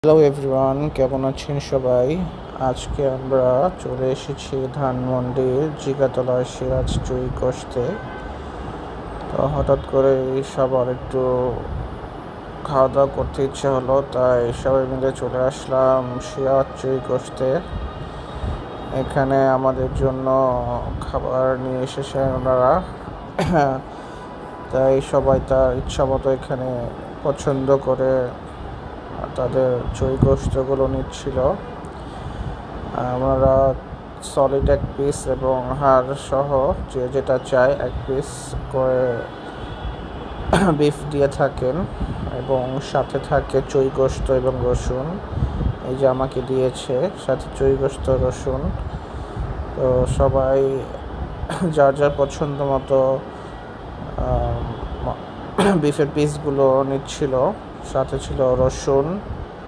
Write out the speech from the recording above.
Hello everyone, কেমন আছেন সবাই? আজকে আমরা চলে এসেছি ধানমন্ডির জিগাতলা সিরাজ চুই কষতে। তো হঠাৎ করে সবার একটু খাওয়া দাওয়া করতে ইচ্ছে হলো, তাই সবাই মিলে চলে আসলাম সিরাজ চুই কষতে। এখানে আমাদের জন্য খাবার নিয়ে এসেছেন ওনারা। তাই সবাই তার ইচ্ছা মতো এখানে পছন্দ করে তাদের চুই গোশতগুলো নিচ্ছিল। আমরা সলিড এক পিস এবং হাড় সহ যে যেটা চায় এক পিস করে বিফ দিয়ে থাকেন এবং সাথে থাকে চুই গোশত এবং রসুন। এই যে আমাকে দিয়েছে সাথে চুই গোশত রসুন। তো সবাই যার যার পছন্দ মতো বিফের পিসগুলো নিচ্ছিল। সাথে ছিল রসুন,